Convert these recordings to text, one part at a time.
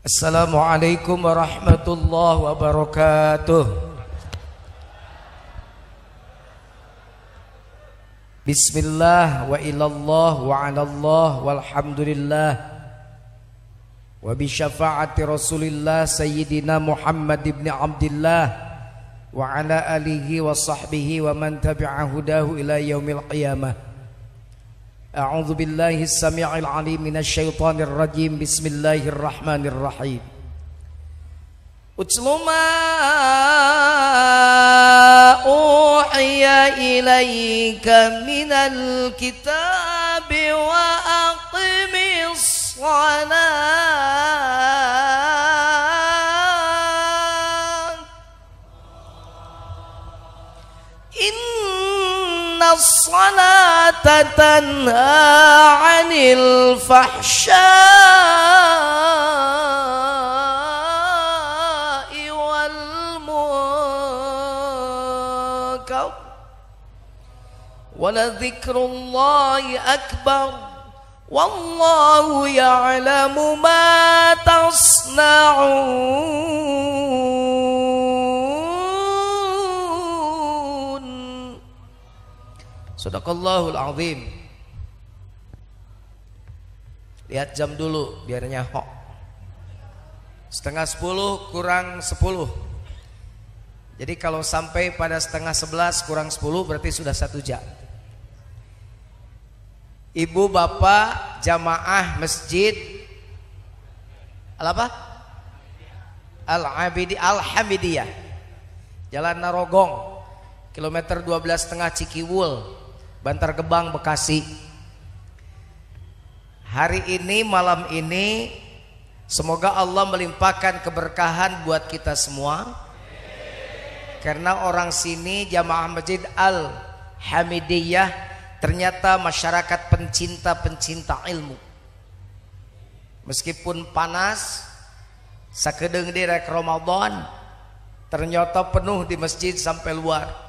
Assalamualaikum warahmatullahi wabarakatuh. Bismillah wa ilallah wa alallah walhamdulillah wa bi syafaati Rasulillah Sayyidina Muhammad ibn Abdillah wa ala alihi wa sahbihi wa man tabi'a hudahu ila yaumil qiyamah. A'udzu billahi as-sami'il 'alim minasy syaithanir rajim. Bismillahirrahmanirrahim. Utlu ma uhiya ilaika minal kitabi wa aqimis shalah. As-salata tanha 'anil fahsya'i wal munkar wa ladhikrullahi akbar wallahu ya'lamu ma tasna'un. Sadaqallahul azim. Lihat jam dulu biar nyahok. 9:30 kurang 10. Jadi kalau sampai pada 10:30 kurang 10 berarti sudah 1 jam. Ibu bapak jamaah masjid Al-Hamidiyah Jalan Narogong kilometer 12,5 Cikiwul, Bantar Gebang, Bekasi. Hari ini, malam ini, semoga Allah melimpahkan keberkahan buat kita semua. Karena orang sini jamaah masjid Al-Hamidiyah ternyata masyarakat pencinta ilmu. Meskipun panas, sakedeung direk Ramadan, ternyata penuh di masjid sampai luar.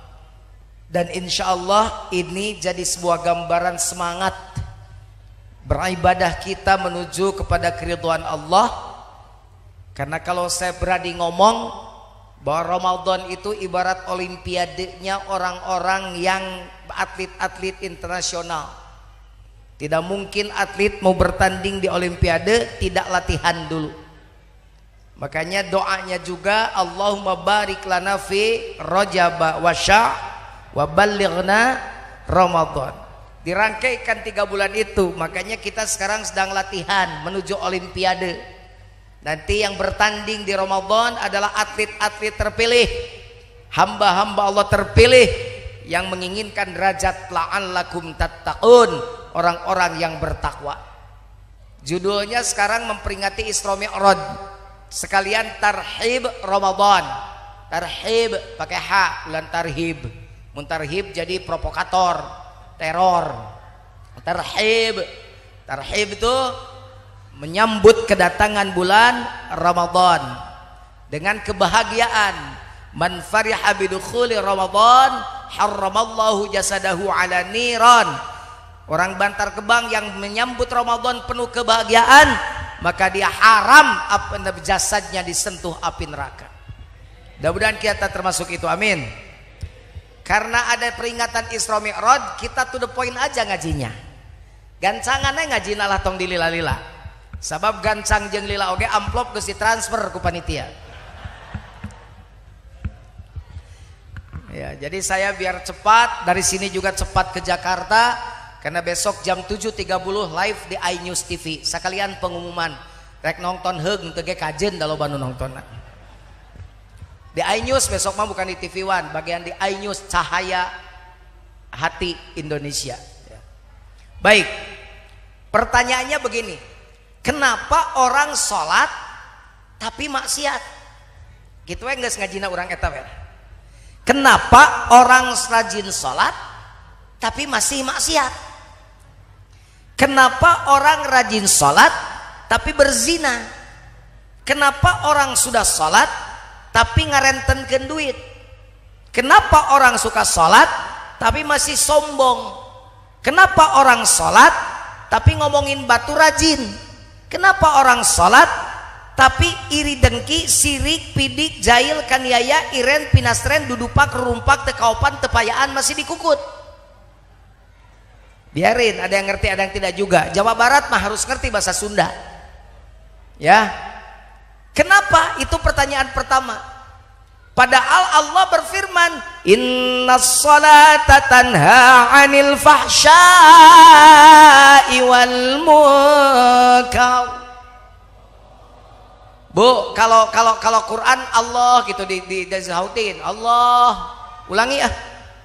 Dan insya Allah ini jadi sebuah gambaran semangat beribadah kita menuju kepada keridhaan Allah. Karena kalau saya berani ngomong bahwa Ramadan itu ibarat olimpiadenya orang-orang yang atlet-atlet internasional. Tidak mungkin atlet mau bertanding di olimpiade tidak latihan dulu. Makanya doanya juga Allahumma barik lana fi Rajab wa Sya' wa ballighna Ramadan. Dirangkaikan 3 bulan itu. Makanya kita sekarang sedang latihan menuju olimpiade. Nanti yang bertanding di Ramadan adalah atlet-atlet terpilih, hamba-hamba Allah terpilih yang menginginkan derajat la'allakum tattaqun, orang-orang yang bertakwa. Judulnya sekarang memperingati Isra Mi'raj, sekalian tarhib Ramadan. Tarhib pakai H, bulan tarhib. Muntarhib jadi provokator, teror. Tarhib itu menyambut kedatangan bulan Ramadan dengan kebahagiaan. Man fariha bidukhuli Ramadan harramallahu jasadahu ala niran. Orang Bantar Gebang yang menyambut Ramadan penuh kebahagiaan, maka dia haram jasadnya disentuh api neraka. Mudah-mudahan kita termasuk itu, amin. Karena ada peringatan Isra Mi'raj, kita to the point aja ngajinya. Gancangannya ngajina lah tong dilila-lila. Sabab gancang jeung lila oge amplop geus ditransfer ku panitia. Ya, jadi saya biar cepat dari sini juga cepat ke Jakarta karena besok jam 7.30 live di iNews TV. Sekalian pengumuman rek nonton heug teu ge kajen da loba nu nonton. Di iNews besok mah bukan di TV One, bagian di iNews Cahaya Hati Indonesia. Baik, pertanyaannya begini, kenapa orang sholat tapi maksiat? Gitu ya nggak ngajina orang eta we. Kenapa orang rajin sholat tapi masih maksiat? Kenapa orang rajin sholat tapi berzina? Kenapa orang sudah sholat tapi ngarentenkeun duit? Kenapa orang suka sholat tapi masih sombong? Kenapa orang sholat tapi ngomongin batu rajin? Kenapa orang sholat tapi iri dengki, sirik, pidik, jail, kaniaya, iren, pinastren, dudupak, rurumpak, tekaupan, tepayaan masih dikukut. Biarin, ada yang ngerti, ada yang tidak juga. Jawa Barat mah harus ngerti bahasa Sunda. Ya. Kenapa? Itu pertanyaan pertama. Padahal Allah berfirman, innas salata tanha 'anil fahsya'i wal munkar. Bu, kalau Quran Allah gitu disautin, Allah. Ulangi ah.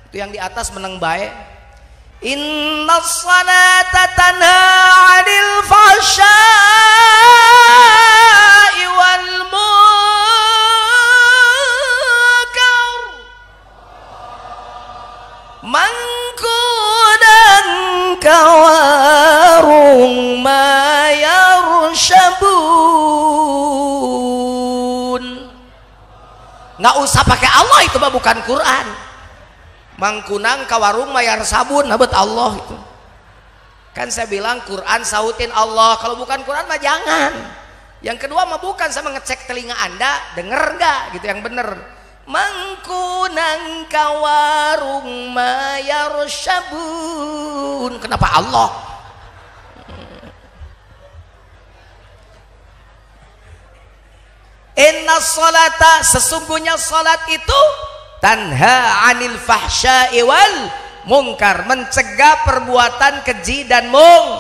Itu yang di atas menang baik. Innas salata tanha 'anil fahsya'i wal munkar. Mangkudan kawarung mayarshabun. Nggak usah pakai Allah, itu mah bukan Quran. Mangkunang kawarung mayar sabun nabet Allah itu. Kan saya bilang Quran sautin Allah, kalau bukan Quran mah jangan. Yang kedua mah bukan, sama ngecek telinga Anda denger nggak gitu yang bener. Mangkunang kawarung mayar sabun, kenapa Allah? Inna sholata, sesungguhnya salat itu tanha 'anil fahsya'i wal munkar, mencegah perbuatan keji dan mung.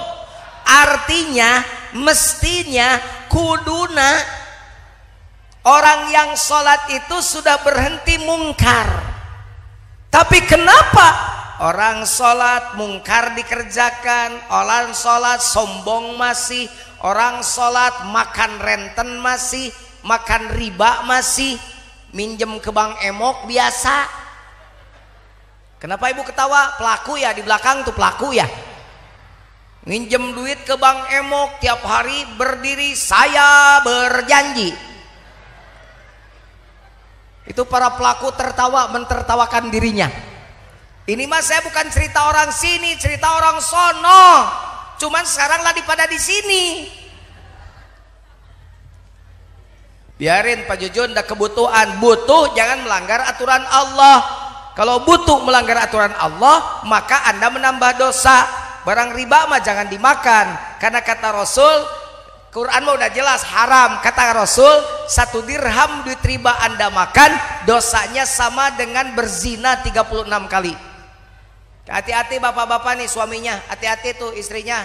Artinya mestinya kuduna orang yang sholat itu sudah berhenti mungkar. Tapi kenapa orang sholat mungkar dikerjakan, orang sholat sombong masih, orang sholat makan renten masih, makan riba masih, minjem ke bank emok biasa. Kenapa ibu ketawa? Pelaku ya, di belakang tuh pelaku ya. Minjem duit ke bank emok tiap hari berdiri, saya berjanji. Itu para pelaku tertawa, mentertawakan dirinya. Ini mah saya bukan cerita orang sini, cerita orang sono. Cuman sekarang lagi pada di sini. Biarin Pak Jujun, ada kebutuhan, butuh jangan melanggar aturan Allah. Kalau butuh melanggar aturan Allah, maka Anda menambah dosa. Barang riba mah jangan dimakan, karena kata Rasul, Quran mah udah jelas haram. Kata Rasul, 1 dirham duit riba Anda makan, dosanya sama dengan berzina 36 kali. Hati-hati bapak-bapak nih suaminya, hati-hati tuh istrinya.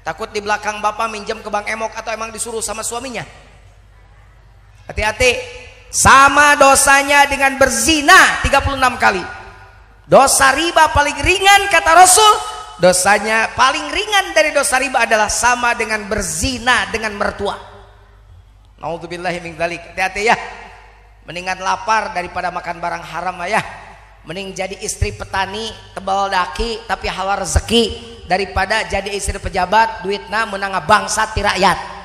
Takut di belakang bapak minjem ke bank emok atau emang disuruh sama suaminya. Hati-hati, sama dosanya dengan berzina 36 kali. Dosa riba paling ringan kata Rasul, dosanya paling ringan dari dosa riba adalah sama dengan berzina dengan mertua. Naudzubillahi min dzalik. Hati-hati ya. Mendingan lapar daripada makan barang haram ya. Mending jadi istri petani tebal daki tapi halal rezeki, daripada jadi istri pejabat duitna menang bangsat ti rakyat.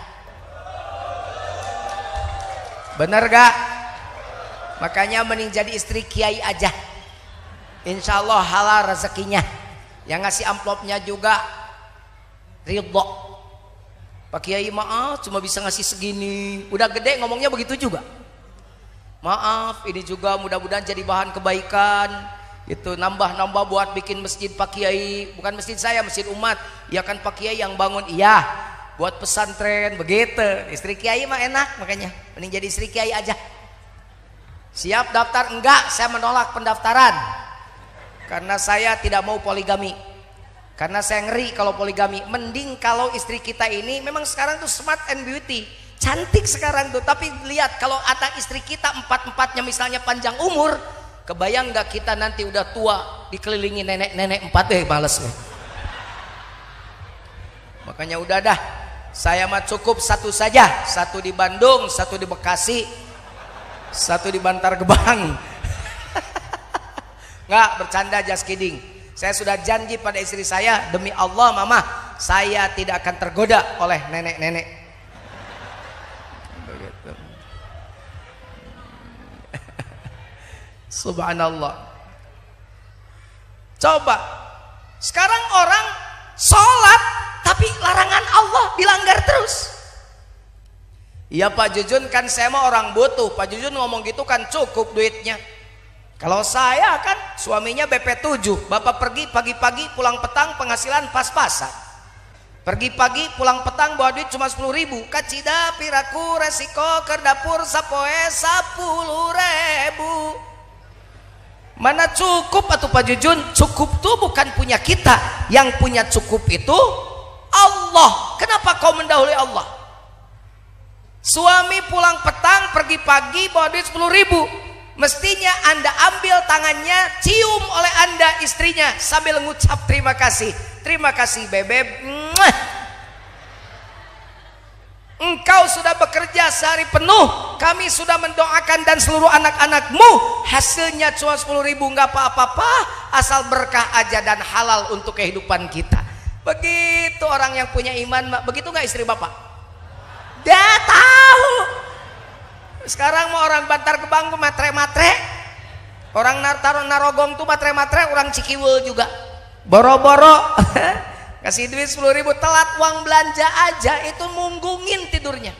Bener gak? Makanya mending jadi istri kiai aja, insya Allah halal rezekinya. Yang ngasih amplopnya juga ridho. Pak Kiai maaf cuma bisa ngasih segini, udah gede ngomongnya begitu juga. Maaf ini juga mudah-mudahan jadi bahan kebaikan. Itu nambah-nambah buat bikin masjid Pak Kiai, bukan masjid saya, masjid umat. Ya kan Pak Kiai yang bangun, iya. Buat pesantren begitu. Istri kiai mah enak, makanya mending jadi istri kiai aja. Siap daftar? Enggak, saya menolak pendaftaran karena saya tidak mau poligami, karena saya ngeri kalau poligami. Mending kalau istri kita ini memang sekarang tuh smart and beauty, cantik sekarang tuh, tapi lihat kalau anak istri kita empat-empatnya misalnya panjang umur, kebayang nggak kita nanti udah tua dikelilingi nenek-nenek 4, males nih. Makanya udah dah, saya mah cukup 1 saja, 1 di Bandung, 1 di Bekasi, 1 di Bantar Gebang. Nggak, bercanda, just kidding. Saya sudah janji pada istri saya, demi Allah mama, saya tidak akan tergoda oleh nenek-nenek. Subhanallah. Coba sekarang orang sholat tapi larangan Allah dilanggar terus. Iya Pak Jujun, kan saya mah orang butuh. Pak Jujun ngomong gitu kan cukup duitnya. Kalau saya kan suaminya BP7, bapak pergi pagi-pagi pulang petang, penghasilan pas-pasan. Pergi pagi pulang petang bawa duit cuma 10.000. Kacida piraku resiko kerdapur sapoe 10.000. Mana cukup atuh Pak Jujun? Cukup tuh bukan punya kita. Yang punya cukup itu Allah. Kenapa kau mendahului Allah? Suami pulang petang pergi pagi bawa duit 10.000. Mestinya Anda ambil tangannya, cium oleh Anda istrinya sambil mengucap terima kasih. Terima kasih bebek. Engkau sudah bekerja sehari penuh, kami sudah mendoakan dan seluruh anak-anakmu. Hasilnya cuma 10.000, nggak apa-apa, asal berkah aja dan halal untuk kehidupan kita. Begitu orang yang punya iman. Begitu nggak istri bapak? Dia tahu. Sekarang mau orang Bantar Gebang tuh matre-matre, orang Narogong tuh matre-matre, orang Cikiwul juga boro-boro kasih duit 10.000, telat uang belanja aja itu munggungin tidurnya.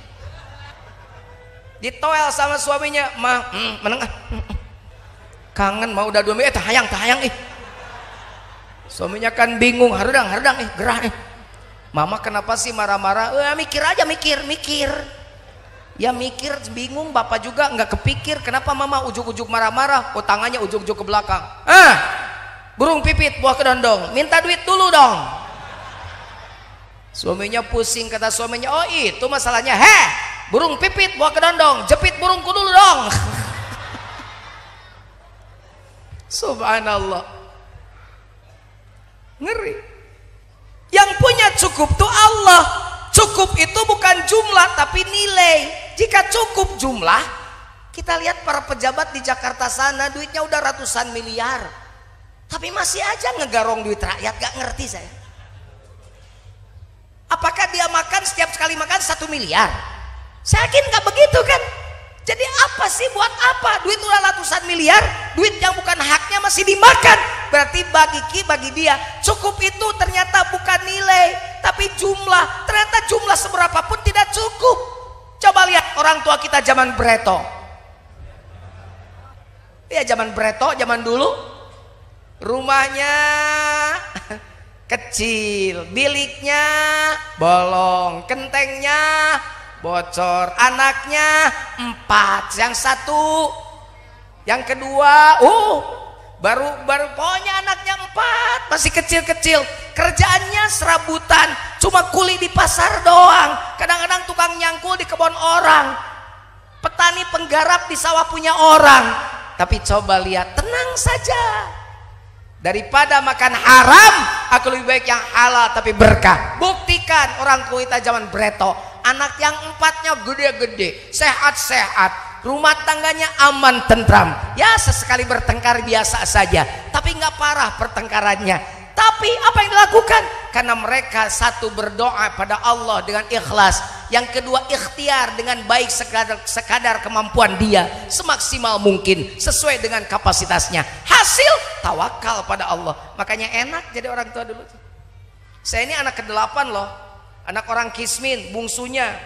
Ditoel sama suaminya, mah menengah kangen mau udah 2 minggu tahayang suaminya kan bingung, hardang gerah mama kenapa sih marah-marah? Mikir aja, mikir ya, mikir bingung. Bapak juga nggak kepikir kenapa mama ujuk-ujuk marah-marah. Oh, tangannya ujuk-ujuk ke belakang. Burung pipit buah kedondong, minta duit dulu dong. Suaminya pusing, kata suaminya, oh itu masalahnya. Burung pipit buah kedondong, jepit burungku dulu dong. Subhanallah, ngeri. Yang punya cukup tuh Allah. Cukup itu bukan jumlah tapi nilai. Jika cukup jumlah, kita lihat para pejabat di Jakarta sana duitnya udah ratusan miliar, tapi masih aja ngegarong duit rakyat. Gak ngerti saya. Apakah dia makan setiap sekali makan 1 miliar? Saya yakin gak begitu kan. Jadi apa sih, buat apa duit udah ratusan miliar, duit yang bukan haknya masih dimakan? Berarti bagi dia cukup itu ternyata bukan nilai tapi jumlah. Ternyata jumlah seberapapun tidak cukup. Coba lihat orang tua kita zaman Breto. Ya zaman Breto, zaman dulu rumahnya kecil, biliknya bolong, kentengnya bocor, anaknya 4, yang 1, yang kedua baru pokoknya anaknya 4, masih kecil-kecil, kerjaannya serabutan, cuma kuli di pasar doang, kadang-kadang tukang nyangkul di kebun orang, petani penggarap di sawah punya orang. Tapi coba lihat, tenang saja, daripada makan haram aku lebih baik yang halal tapi berkah. Buktikan orang tua kita zaman Breto, anak yang 4-nya gede-gede, sehat-sehat, rumah tangganya aman tentram. Ya sesekali bertengkar biasa saja, tapi nggak parah pertengkarannya. Tapi apa yang dilakukan? Karena mereka satu berdoa pada Allah dengan ikhlas, yang kedua ikhtiar dengan baik sekadar kemampuan dia, semaksimal mungkin sesuai dengan kapasitasnya. Hasil tawakal pada Allah. Makanya enak jadi orang tua dulu. Saya ini anak ke-8 loh, anak orang Kismin, bungsunya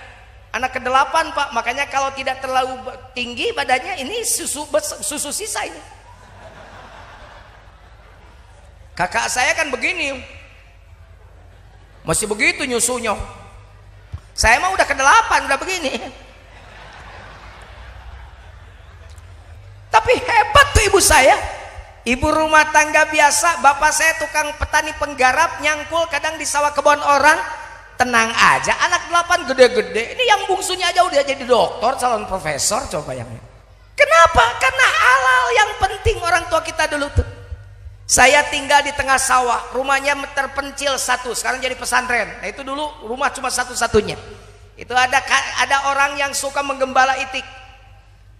anak ke-8 Pak. Makanya kalau tidak terlalu tinggi badannya, ini susu sisa ini. Kakak saya kan begini, masih begitu nyusunya. Saya mah udah ke-8, udah begini. Tapi hebat tuh ibu saya, ibu rumah tangga biasa. Bapak saya tukang petani penggarap, nyangkul kadang di sawah kebun orang. Tenang aja, anak 8 gede-gede. Ini yang bungsunya aja udah jadi doktor, calon profesor. Coba yang ini. Kenapa? Karena halal yang penting orang tua kita dulu tuh. Saya tinggal di tengah sawah, rumahnya terpencil 1, sekarang jadi pesantren. Nah itu dulu rumah cuma satu-satunya. Itu ada orang yang suka menggembala itik,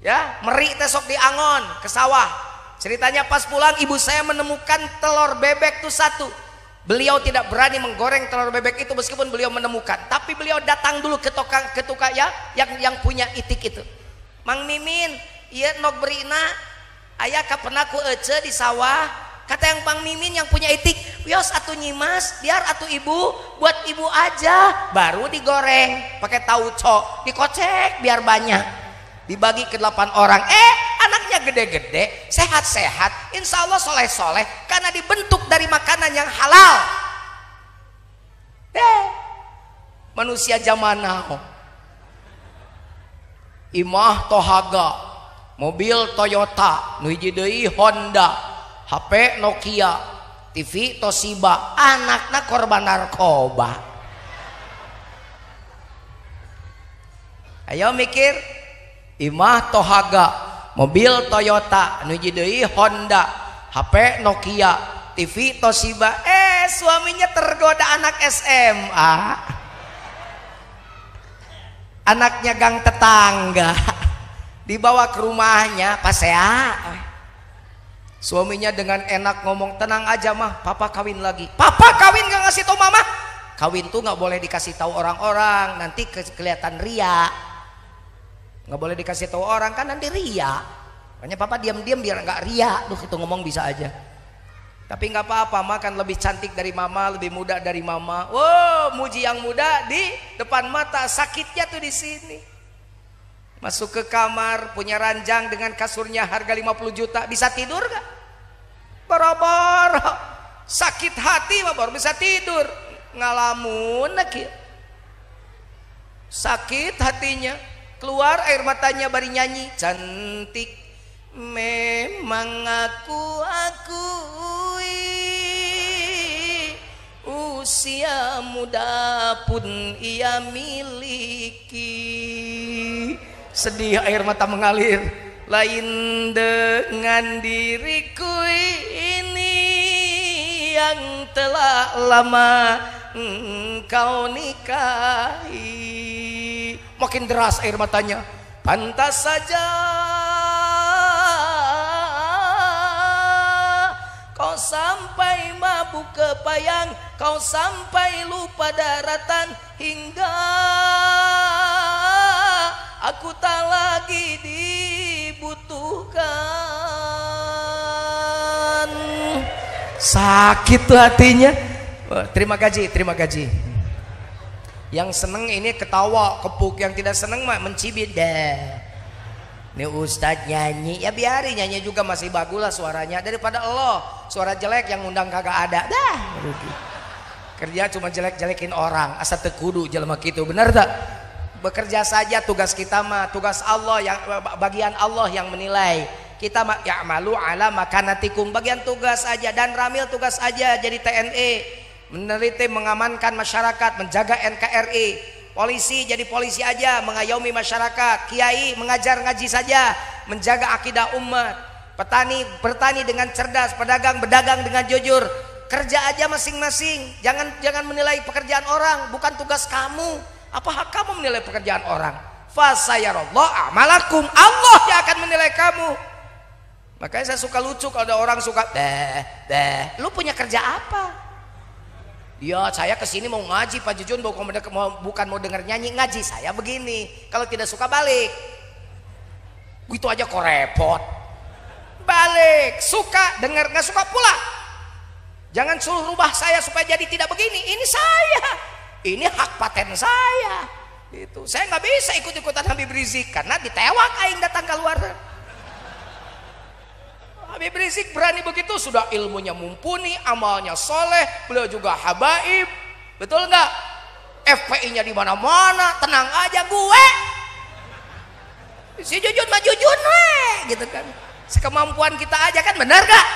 ya, meri tesok di angon ke sawah. Ceritanya pas pulang ibu saya menemukan telur bebek tuh 1. Beliau tidak berani menggoreng telur bebek itu meskipun beliau menemukan, tapi beliau datang dulu ke tukang ya yang punya itik itu. Mang Mimin, iya nok berina, ayah kapan aku ece di sawah. Kata yang Bang Mimin yang punya etik, "Wios atuh nyimas, biar atuh ibu buat ibu aja." Baru digoreng pakai tauco, dikocek biar banyak. Dibagi ke 8 orang. Anaknya gede-gede, sehat-sehat, insya Allah soleh-soleh karena dibentuk dari makanan yang halal. Manusia zaman now. Imah Tohaga, mobil Toyota, nu hiji deui Honda, HP Nokia, TV Toshiba, anakna korban narkoba. Ayo mikir, Imah Tohaga, mobil Toyota, nu hiji deui Honda, HP Nokia, TV Toshiba, suaminya tergoda anak SMA. Anaknya gang tetangga, dibawa ke rumahnya pasea. Suaminya dengan enak ngomong, "Tenang aja mah, papa kawin lagi." Papa kawin gak ngasih tahu mama. Kawin tuh nggak boleh dikasih tahu orang-orang, nanti kelihatan ria. Nggak boleh dikasih tahu orang kan nanti ria. Makanya papa diam-diam biar nggak ria. Duh, itu ngomong bisa aja. Tapi nggak apa-apa, makan lebih cantik dari mama, lebih muda dari mama. Wow, muji yang muda di depan mata, sakitnya tuh di sini. Masuk ke kamar, punya ranjang dengan kasurnya harga 50 juta, bisa tidur gak? Boro-boro, sakit hati mah baru bisa tidur. Ngalamun lagi, sakit hatinya, keluar air matanya bari nyanyi, "Cantik memang aku akui, usia muda pun ia miliki." Sedih air mata mengalir, "Lain dengan diriku ini yang telah lama engkau nikahi." Makin deras air matanya, "Pantas saja kau sampai mabuk kepayang, kau sampai lupa daratan, hingga aku tak lagi dibutuhkan." Sakit tuh hatinya. Terima gaji, terima gaji. Yang seneng ini ketawa, kepuk. Yang tidak seneng mah mencibir. Nih Ustadz nyanyi, ya biarin nyanyi juga masih bagus lah suaranya daripada Allah suara jelek yang undang kagak ada. Dah rugi. Kerja cuma jelek-jelekin orang, asa teu kudu jelema kitu, bener tak? Bekerja saja tugas kita mah, tugas Allah yang bagian Allah yang menilai. Kita mah ya'malu ala makanatikum, bagian tugas aja. Dan Ramil tugas aja jadi TNI, meneliti mengamankan masyarakat, menjaga NKRI. Polisi jadi polisi aja, mengayomi masyarakat. Kiai mengajar ngaji saja, menjaga akidah umat. Petani bertani dengan cerdas, pedagang berdagang dengan jujur. Kerja aja masing-masing, jangan menilai pekerjaan orang, bukan tugas kamu. Apa hak kamu menilai pekerjaan orang? Fasayarallahu a'malakum, Allah yang akan menilai kamu. Makanya saya suka lucu kalau ada orang suka lu punya kerja apa? Ya saya kesini mau ngaji Pak Jujun, bukan mau denger nyanyi, ngaji saya begini. Kalau tidak suka balik. Gitu aja kok repot. Balik, suka denger, nggak suka pulang. Jangan suruh rubah saya supaya jadi tidak begini. Ini saya, ini hak paten saya. Itu saya nggak bisa ikut-ikutan Habib Rizik karena ditewak aing datang keluar. Habib Rizik berani begitu, sudah ilmunya mumpuni, amalnya soleh, beliau juga habaib, betul nggak? FPI-nya di mana-mana, tenang aja gue. Si Jujun mah Jujun gitu kan. Sekemampuan kita aja kan, benar gak?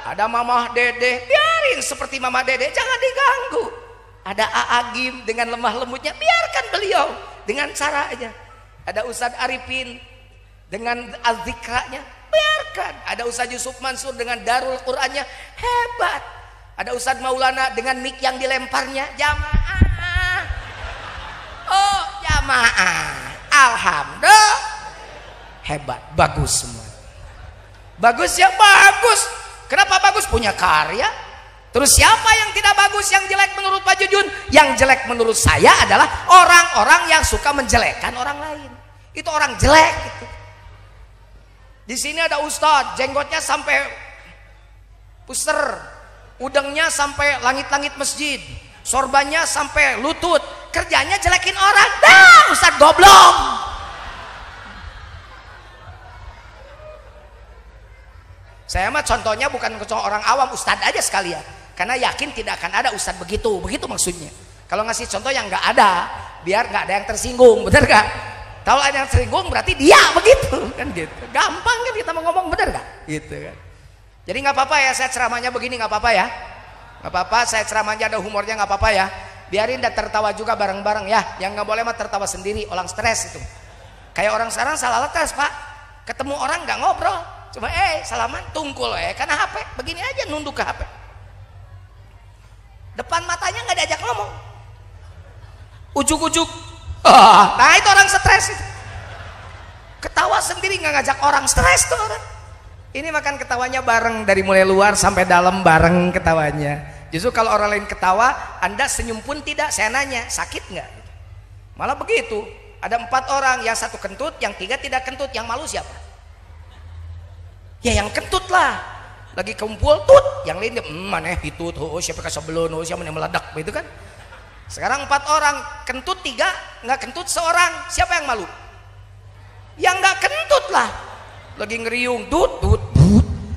Ada Mamah Dede, biarin seperti Mamah Dede, jangan diganggu. Ada Aagim dengan lemah lembutnya, biarkan beliau dengan caranya. Ada Ustadz Arifin dengan al-zikranya, biarkan. Ada Ustadz Yusuf Mansur dengan Darul Qurannya, hebat. Ada Ustadz Maulana dengan mik yang dilemparnya, jamaah. Oh jamaah, alhamdulillah, hebat, bagus semua. Bagus ya, bagus. Kenapa bagus? Punya karya. Terus siapa yang tidak bagus, yang jelek menurut Pak Jujun? Yang jelek menurut saya adalah orang-orang yang suka menjelekkan orang lain. Itu orang jelek gitu. Di sini ada ustadz, jenggotnya sampai puser, udengnya sampai langit-langit masjid, sorbannya sampai lutut, kerjanya jelekin orang. Dah, Ustadz goblok. Saya mah contohnya bukan orang awam, Ustadz aja sekalian, karena yakin tidak akan ada Ustadz begitu maksudnya. Kalau ngasih contoh yang nggak ada, biar nggak ada yang tersinggung, bener gak? Kalau ada yang tersinggung berarti dia begitu kan gitu. Gampang kan kita mau ngomong, bener gak? Gitu kan. Jadi nggak apa-apa ya saya ceramahnya begini, nggak apa-apa ya, nggak apa-apa saya ceramahnya ada humornya, nggak apa-apa ya. Biarin dan tertawa juga bareng-bareng ya. Yang nggak boleh mah tertawa sendiri, orang stres itu. Kayak orang sekarang salah lekas pak, ketemu orang nggak ngobrol, coba salaman tungkul karena HP, begini aja nunduk ke HP. Depan matanya nggak diajak ngomong, ujuk-ujuk. Nah itu orang stres itu. Ketawa sendiri nggak ngajak orang, stres tuh orang. Ini makan ketawanya bareng, dari mulai luar sampai dalam bareng ketawanya. Justru kalau orang lain ketawa, Anda senyum pun tidak. Saya nanya, sakit nggak? Malah begitu. Ada 4 orang, yang 1 kentut, yang 3 tidak kentut. Yang malu siapa? Ya yang kentut lah. Lagi kumpul tut, yang lain mana hitut, siapa kasih belon, siapa yang meledak, begitu kan? Sekarang 4 orang, kentut 3, nggak kentut seorang. Siapa yang malu? Yang nggak kentut lah. Lagi ngeriung, tut.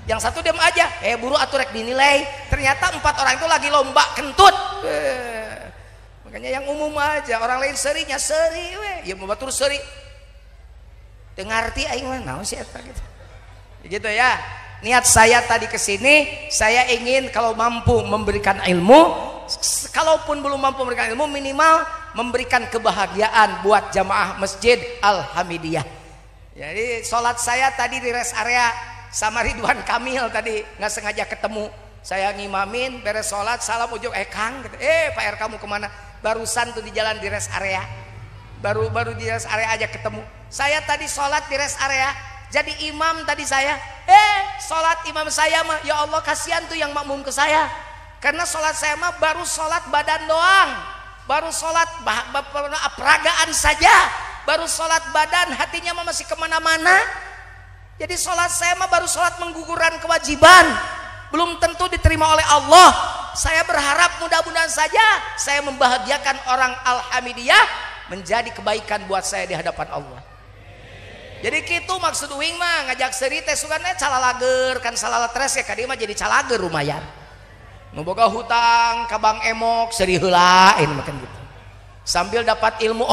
Yang 1 diam aja, buru atuh rek dinilai. Ternyata 4 orang itu lagi lomba kentut. Makanya yang umum aja, orang lain serinya seri, ya mau batur seri. Dengarti aing mah naon sih eta gitu. Gitu ya. Niat saya tadi ke sini, saya ingin kalau mampu memberikan ilmu, kalaupun belum mampu memberikan ilmu, minimal memberikan kebahagiaan buat jamaah Masjid Al-Hamidiyah. Jadi sholat saya tadi di rest area sama Ridwan Kamil tadi, nggak sengaja ketemu. Saya ngimamin, beres sholat, salam ujung, Kang, Pak R kamu kemana? Barusan tuh di jalan di rest area, baru di rest area aja ketemu. Saya tadi sholat di rest area, jadi imam tadi saya. Sholat imam saya mah, ya Allah kasihan tuh yang makmum ke saya, karena sholat saya mah baru sholat badan doang, baru sholat peragaan saja, baru sholat badan, hatinya mah masih kemana-mana. Jadi sholat saya mah baru sholat menggugurkan kewajiban, belum tentu diterima oleh Allah. Saya berharap mudah-mudahan saja saya membahagiakan orang Al-Hamidiyah, menjadi kebaikan buat saya di hadapan Allah. Jadi gitu maksud uing mah, ngajak seri teh sugana calalager kan salah tres ya kadieu mah jadi calager lumayan. Nu boga hutang ka Bang Emok seri heula makan gitu. Sambil dapat ilmu,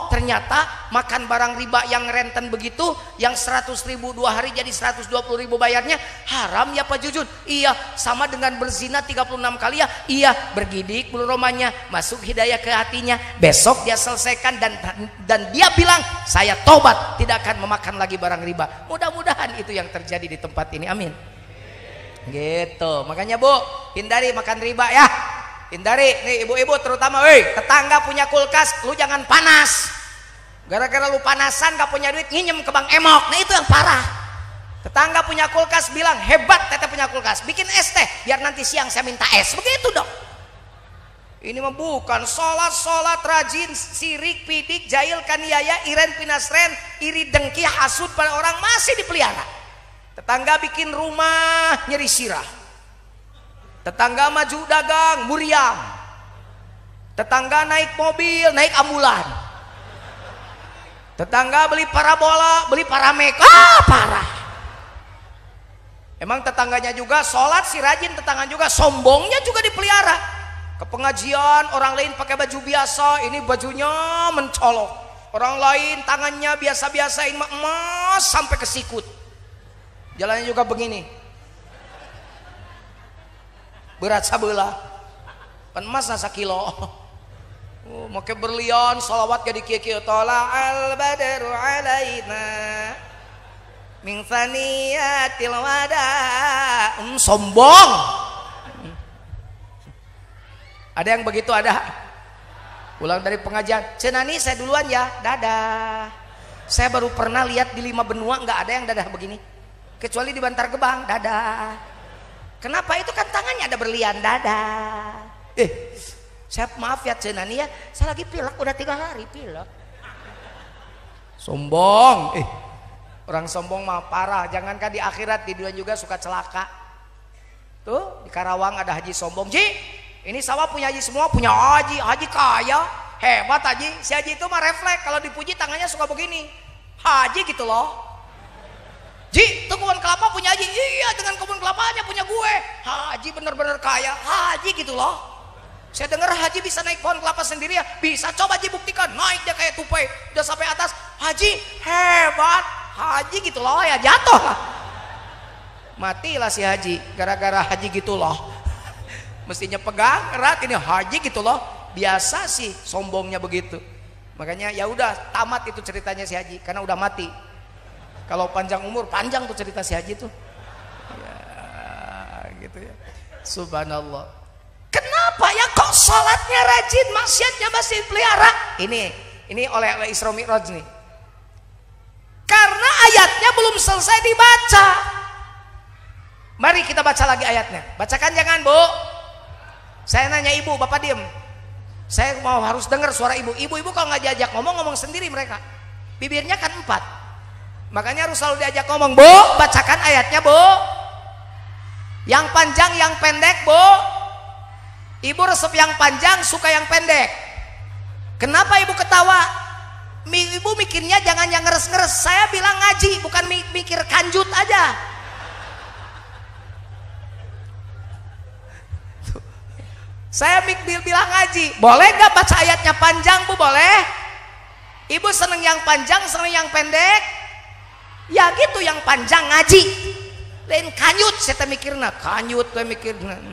ternyata makan barang riba yang renten begitu, yang 100.000 2 hari jadi 120.000 bayarnya haram ya Pak Jujun? Iya, sama dengan berzina 36 kali ya? Iya, bergidik bulu romanya, masuk hidayah ke hatinya, besok dia selesaikan dan dia bilang saya tobat, tidak akan memakan lagi barang riba. Mudah-mudahan itu yang terjadi di tempat ini, amin. Gitu, makanya Bu, hindari makan riba ya. Hindari nih ibu-ibu terutama, tetangga punya kulkas, lu jangan panas. Gara-gara lu panasan gak punya duit, nginjem ke Bang Emok. Nah itu yang parah. Tetangga punya kulkas bilang hebat teteh punya kulkas, bikin es teh biar nanti siang saya minta es, begitu dong. Ini mah bukan sholat rajin, sirik, pidik, jahil, kaniaya, iren, pinasren, iri, dengki, hasud pada orang masih dipelihara. Tetangga bikin rumah nyeri sirah. Tetangga maju dagang muriang, tetangga naik mobil, naik ambulan, tetangga beli parabola, beli paramek, parah. Emang tetangganya juga sholat si rajin, tetangga juga sombongnya juga dipelihara. Ke pengajian orang lain pakai baju biasa, ini bajunya mencolok. Orang lain tangannya biasa-biasa, ini emas sampai ke sikut. Jalannya juga begini. Berat sabelah, pan emas nasa kilo. Make berlian, salawat jadi kieu-kieu, tola al badru alaina min thaniyatil wada. Sombong. Ada yang begitu ada. Pulang dari pengajian, cenani saya duluan ya, dadah. Saya baru pernah lihat di 5 benua nggak ada yang dadah begini, kecuali di Bantar Gebang, dadah. Kenapa? Itu kan tangannya ada berlian, dadah. Saya maaf ya cenani ya, saya lagi pilek udah 3 hari pilek. Sombong. Orang sombong mah parah. Jangankan di akhirat, di dunia juga suka celaka. Tuh di Karawang ada haji sombong, Ji ini sawah punya haji semua, punya haji, haji kaya, hebat haji. Si haji itu mah refleks, kalau dipuji tangannya suka begini, haji gitu loh. Ji, tuh kebun kelapa punya haji, iya dengan kebun kelapanya punya gue, haji bener-bener kaya, haji gitu loh. Saya dengar haji bisa naik pohon kelapa sendiri ya, bisa, coba Ji buktikan, naik dia kayak tupai, udah sampai atas, haji hebat, haji gitu loh, ya jatuh lah. Matilah si haji gara-gara haji gitu loh. Mestinya pegang erat, ini haji gitu loh. Biasa sih sombongnya begitu. Makanya ya udah tamat itu ceritanya si haji karena udah mati. Kalau panjang umur panjang tuh cerita si haji tuh. Ya gitu ya. Subhanallah. Kenapa ya kok sholatnya rajin, maksiatnya masih pelihara? Ini oleh Isra Mi'raj nih. Karena ayatnya belum selesai dibaca. Mari kita baca lagi ayatnya. Bacakan jangan, Bu. Saya nanya ibu, bapak diem. Saya mau harus dengar suara ibu. Ibu-ibu kalau nggak diajak ngomong sendiri mereka. Bibirnya kan 4. Makanya harus selalu diajak ngomong. Bu, bacakan ayatnya, Bu. Yang panjang, yang pendek, Bu. Ibu resep yang panjang, suka yang pendek. Kenapa ibu ketawa? Ibu mikirnya jangan yang ngeres-ngeres. Saya bilang ngaji, bukan mikir kanjut aja. Saya bilang ngaji, boleh gak baca ayatnya panjang, Bu? Boleh. Ibu seneng yang panjang, seneng yang pendek. Ya gitu, yang panjang ngaji. Lain kanyut, saya mikirna kanyut, saya mikirna.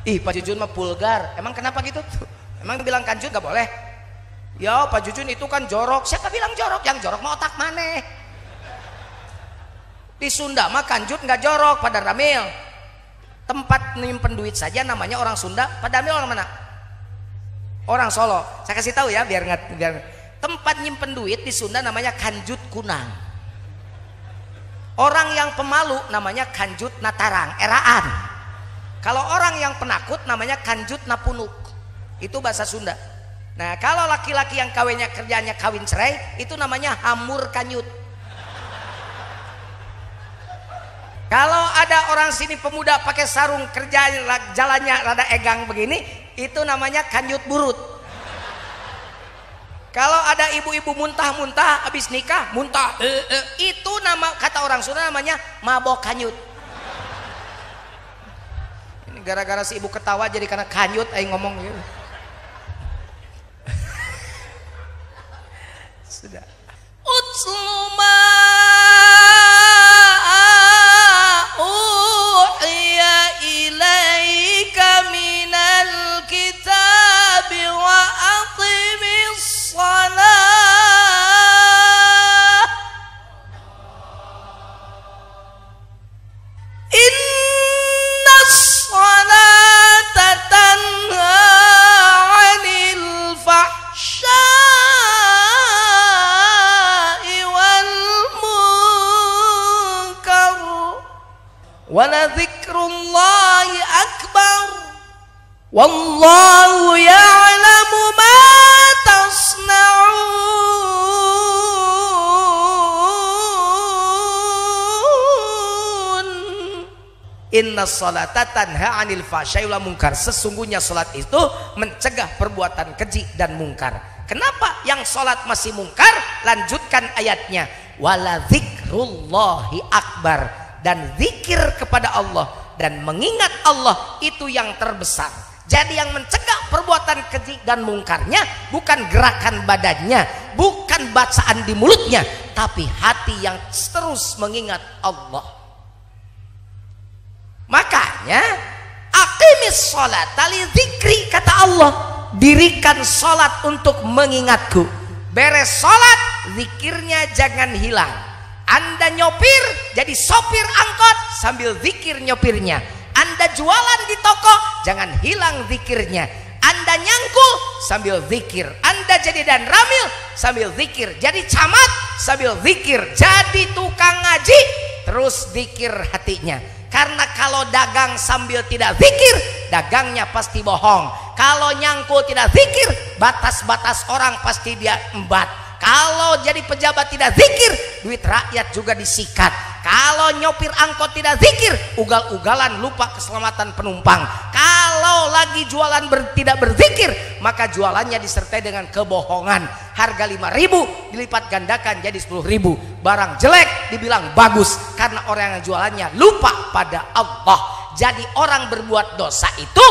Ih, Pak Jujun mah vulgar. Emang kenapa gitu? Emang bilang kanjut gak boleh? Ya Pak Jujun itu kan jorok. Siapa bilang jorok? Yang jorok mah otak maneh. Di Sunda mah kanjut gak jorok, pada Ramil. Tempat nyimpen duit saja namanya orang Sunda. Pada Amil orang mana? Orang Solo. Saya kasih tahu ya biar tempat nyimpen duit di Sunda namanya Kanjut Kunang. Orang yang pemalu namanya Kanjut Natarang, eraan. Kalau orang yang penakut namanya Kanjut Napunuk. Itu bahasa Sunda. Nah, kalau laki-laki yang kerjanya kawin cerai itu namanya Hamur Kanyut. Kalau ada orang sini pemuda pakai sarung kerja jalannya rada egang begini, itu namanya Kanyut Burut. Kalau ada ibu-ibu muntah-muntah habis nikah, muntah, itu nama kata orang Sunda namanya mabok kanyut. Ini gara-gara si ibu ketawa jadi karena kanyut aing ngomong gitu. Sudah. Utsluma uhiya ilaika minal kitabi wa aqimis shalah innas salata tanha 'anil fahsya'i wal munkar wala dzikrullahi akbar wallahu ya'lamu ma tasna'un. Innas salata tanha 'anil fahsya'i wal munkar. Sesungguhnya salat itu mencegah perbuatan keji dan mungkar. Kenapa yang salat masih mungkar? Lanjutkan ayatnya. Wala dzikrullahi akbar. Dan zikir kepada Allah dan mengingat Allah itu yang terbesar. Jadi yang mencegah perbuatan keji dan mungkarnya bukan gerakan badannya, bukan bacaan di mulutnya, tapi hati yang terus mengingat Allah. Makanya aqimis sholata li dzikri, kata Allah, dirikan sholat untuk mengingatku. Beres sholat, zikirnya jangan hilang. Anda nyopir jadi sopir angkot sambil zikir nyopirnya. Anda jualan di toko jangan hilang zikirnya. Anda nyangkul sambil zikir. Anda jadi dan ramil sambil zikir. Jadi camat sambil zikir. Jadi tukang ngaji terus zikir hatinya. Karena kalau dagang sambil tidak zikir, dagangnya pasti bohong. Kalau nyangkul tidak zikir, batas-batas orang pasti dia embat. Kalau jadi pejabat tidak zikir, duit rakyat juga disikat. Kalau nyopir angkot tidak zikir, ugal-ugalan lupa keselamatan penumpang. Kalau lagi jualan tidak berzikir, maka jualannya disertai dengan kebohongan. Harga 5.000 dilipat gandakan jadi 10.000. Barang jelek dibilang bagus karena orang yang jualannya lupa pada Allah. Jadi orang berbuat dosa itu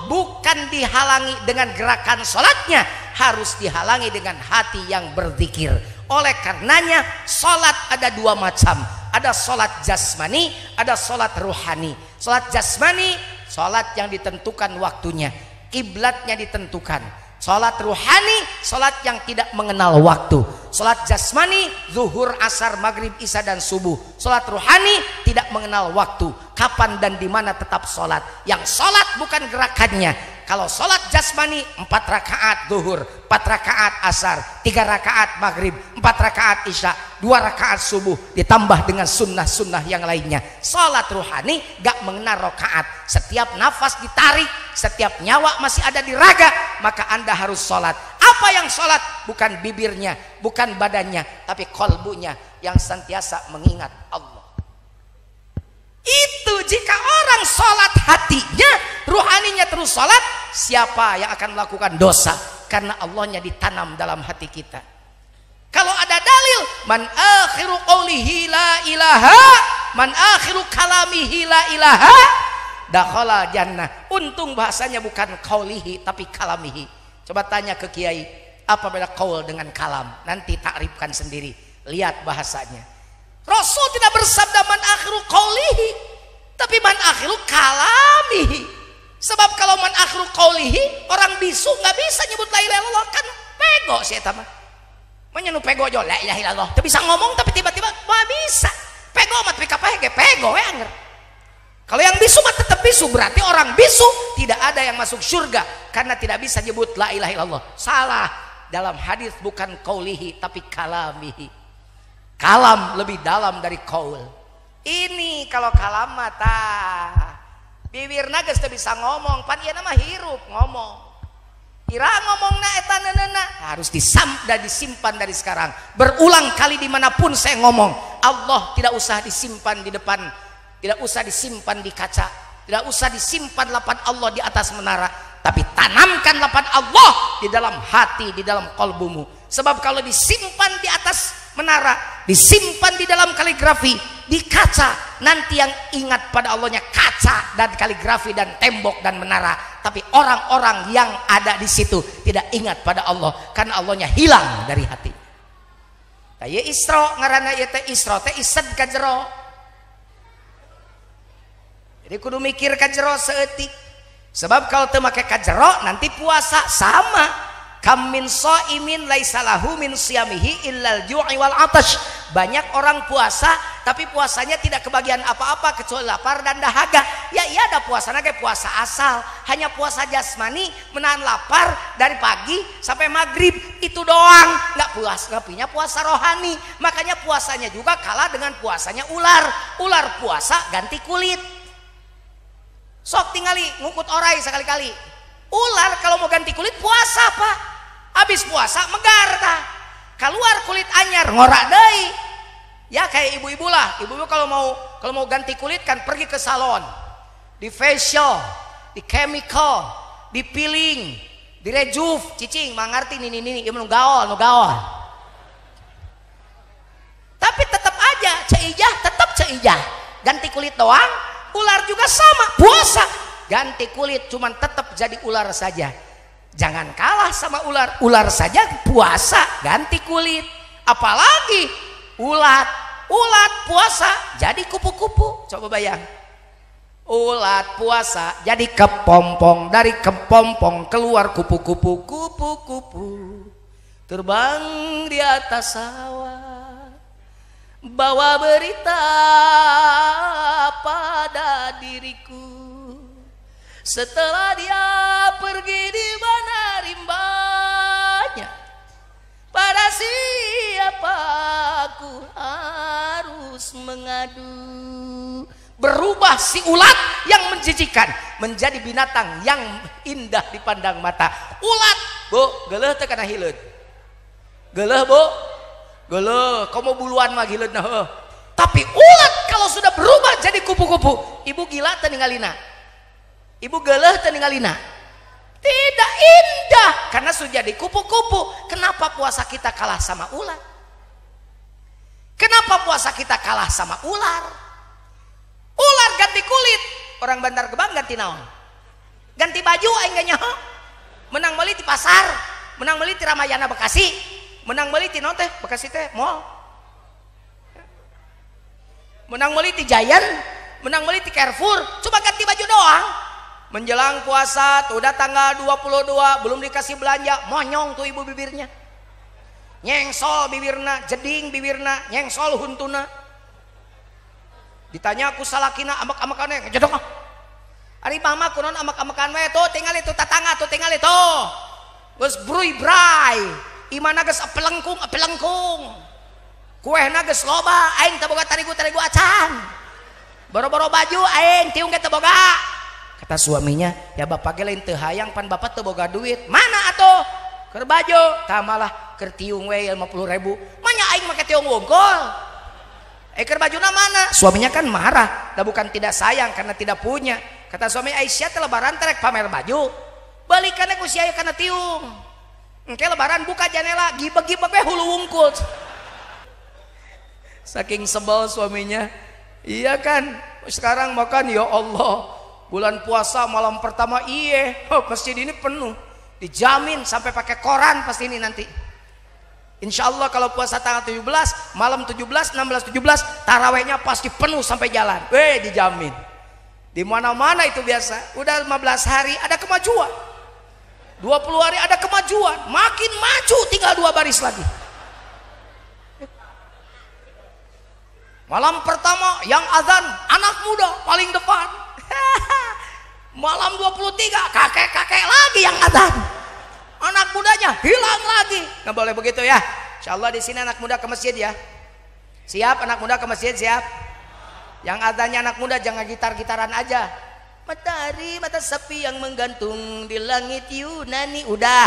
bukan dihalangi dengan gerakan sholatnya, harus dihalangi dengan hati yang berzikir. Oleh karenanya sholat ada dua macam. Ada sholat jasmani, ada sholat ruhani. Sholat jasmani, sholat yang ditentukan waktunya, kiblatnya ditentukan. Sholat ruhani, sholat yang tidak mengenal waktu. Sholat jasmani, zuhur, asar, maghrib, isya dan subuh. Sholat ruhani tidak mengenal waktu, kapan dan di mana tetap sholat. Yang sholat bukan gerakannya. Kalau sholat jasmani 4 rakaat zuhur, 4 rakaat asar, 3 rakaat maghrib, 4 rakaat isya, 2 rakaat subuh, ditambah dengan sunnah-sunnah yang lainnya. Sholat ruhani gak mengenal rakaat. Setiap nafas ditarik, setiap nyawa masih ada di raga, maka anda harus sholat. Apa yang sholat? Bukan bibirnya, bukan badannya, tapi kolbunya yang senantiasa mengingat Allah. Itu jika orang sholat hatinya, ruhaninya terus sholat, siapa yang akan melakukan dosa? Karena Allahnya ditanam dalam hati kita. Kalau ada dalil, man akhiru qawlihi la ilaha, man akhiru kalamihi la ilaha, dakhala jannah. Untung bahasanya bukan qawlihi tapi kalamihi. Coba tanya ke kiai, apa beda qaul dengan kalam? Nanti takrifkan sendiri. Lihat bahasanya. Rasul tidak bersabda man akhiru qawlihi, tapi man akhiru kalamihi. Sebab kalau man akhiru qawlihi, orang bisu nggak bisa nyebut la ilaha illallah, kan pego sih eta mah. Manya nu pego jo la ilaha illallah, teu bisa ngomong tapi tiba-tiba mah bisa. Pego mah tapi kapahe ge pego we anger. Kalau yang bisu mah tetap bisu, berarti orang bisu tidak ada yang masuk surga karena tidak bisa nyebut la ilaha illallah. Salah. Dalam hadis bukan qawlihi tapi kalamihi. Kalam lebih dalam dari qaul. Ini kalau kalam mata bibirna geus teu bisa ngomong, pan ieu mah hirup ngomong. Ira ngomongna eta neunena harus disimpan dari sekarang. Berulang kali dimanapun saya ngomong, Allah tidak usah disimpan di depan, tidak usah disimpan di kaca, tidak usah disimpan lapan Allah di atas menara, tapi tanamkan lapan Allah di dalam hati, di dalam kolbumu. Sebab kalau disimpan di atas menara, disimpan di dalam kaligrafi, di kaca, nanti yang ingat pada Allahnya kaca dan kaligrafi dan tembok dan menara, tapi orang-orang yang ada di situ tidak ingat pada Allah karena Allahnya hilang dari hati. Taya Isra ngaranna ieu teh Isra teh ised ka jero. Jadi kudu mikir ka jero seeutik. Sebab kalau teu make ka jero nanti puasa sama. Kam min shaimin laisa lahu min siyamihi illal ju'i wal atash. Banyak orang puasa tapi puasanya tidak kebagian apa-apa kecuali lapar dan dahaga. Ya iya ada puasana ge puasa asal, hanya puasa jasmani menahan lapar dari pagi sampai maghrib, itu doang. Nggak punya puasa rohani. Makanya puasanya juga kalah dengan puasanya ular. Ular puasa ganti kulit. Sok tingali ngukut orai sekali-kali. Ular kalau mau ganti kulit puasa Pak. Habis puasa megar tah. Keluar kulit anyar ngorak deui. Ya kayak ibu-ibu lah. Ibu-ibu kalau mau ganti kulit kan pergi ke salon. Di facial, di chemical, di peeling, di rejuve, cicing mangarti ini ieu nu gaol. Tapi tetap aja ceijah tetap ceijah. Ganti kulit doang. Ular juga sama, puasa. Ganti kulit cuman tetap jadi ular saja. Jangan kalah sama ular. Ular saja puasa ganti kulit, apalagi ulat puasa jadi kupu-kupu. Coba bayang, ulat puasa jadi kepompong, dari kepompong keluar kupu-kupu. Terbang di atas sawah, bawa berita pada diriku. Setelah dia pergi, di mana rimbanya? Pada siapa aku harus mengadu? Berubah si ulat yang menjijikan menjadi binatang yang indah dipandang mata. Ulat, Bu, geuleuh teh kana hileud. Geuleuh, Bu. Geuleuh, komo buluan mah hileudna heuh. Tapi ulat kalau sudah berubah jadi kupu-kupu, ibu gila teu ningalina? Ibu geuleuh teu ningalina? Tidak indah karena sudah jadi kupu-kupu. Kenapa puasa kita kalah sama ulat? Kenapa puasa kita kalah sama ular? Ular ganti kulit, orang Bantar Gebang ganti naon? Ganti baju aing gak nyaho. Menang meuli di pasar, menang meuli di Ramayana Bekasi, menang meuli di naon teh? Bekasi teh mall. Menang meuli di Giant, menang meuli di Carrefour, cuma ganti baju doang. Menjelang puasa, udah tanggal 22, belum dikasih belanja, monyong tuh ibu bibirnya. Nyengsol bibirna, jeding bibirna, nyengsol huntuna. Ditanya aku salakina amak-amakan ngejedok ah. Ari mama kunon amak-amakan we tuh tinggal itu tatangga tuh tinggal itu. Geus bruy-bray, imana geus apelengkung. Kuehna geus loba, aing teu boga tarigu acan. Boro-boro baju aing tiung ge teu boga. Kata suaminya, ya bapak ge lain teu hayang pan bapak teu boga duit. Mana atuh? Keur baju, tah malah keur tiung we 50.000. Manya aing make tiung wungkul. Keur bajuna mana? Suaminya kan marah, dah bukan tidak sayang karena tidak punya. Kata suami, Aisyah teh lebaran terek pamer baju. Balikannya ku sia kana tiung. Engke lebaran buka jendela, gibeg-gibeg we hulu wungkul. Saking sebel suaminya. Iya kan? Sekarang makan ya Allah. Bulan puasa malam pertama masjid ini penuh. Dijamin sampai pakai koran pasti ini nanti. Insya Allah kalau puasa tanggal 17, malam 17, 16, 17, tarawehnya pasti penuh sampai jalan. Dijamin. Di mana-mana itu biasa. Udah 15 hari ada kemajuan. 20 hari ada kemajuan. Makin maju tinggal 2 baris lagi. Malam pertama yang azan anak muda paling depan. Malam 23 kakek-kakek lagi yang azan. Anak mudanya hilang lagi. Nggak boleh begitu ya. Insya Allah di sini anak muda ke masjid ya. Siap anak muda ke masjid siap. Yang adanya anak muda jangan gitar-gitaran aja. Matahari mata sepi yang menggantung di langit Yunani. Udah.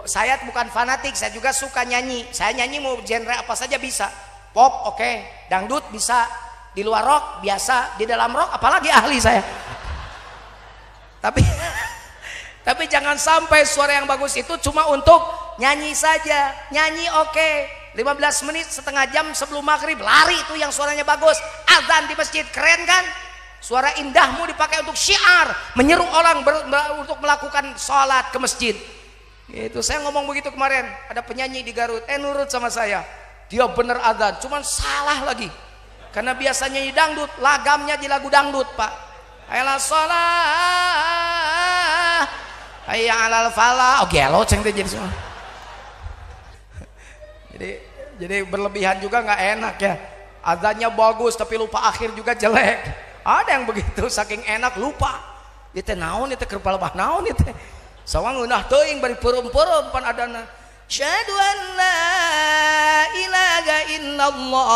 Saya bukan fanatik, saya juga suka nyanyi. Saya nyanyi mau genre apa saja bisa. Pop oke, dangdut bisa, di luar rock biasa, di dalam rock apalagi ahli saya. Tapi jangan sampai suara yang bagus itu cuma untuk nyanyi saja. Nyanyi oke, 15 menit setengah jam sebelum maghrib lari itu yang suaranya bagus. Azan di masjid keren kan? Suara indahmu dipakai untuk syiar, menyeru orang untuk melakukan sholat ke masjid. Itu saya ngomong begitu kemarin, ada penyanyi di Garut, nurut sama saya. Dia bener azan, cuman salah lagi. Karena biasanya nyanyi dangdut, lagamnya di lagu dangdut, Pak. Ayolah sholat, hayya alal falah. Oh gelo ceng jadi semua. Jadi berlebihan juga nggak enak ya. Azannya bagus tapi lupa akhir juga jelek. Ada yang begitu, saking enak lupa. Itu naon itu kerpal bah naon itu. Sawang ngeunah teuing bari peureum-peureum pan adana. Syahadu an la ilaha illallah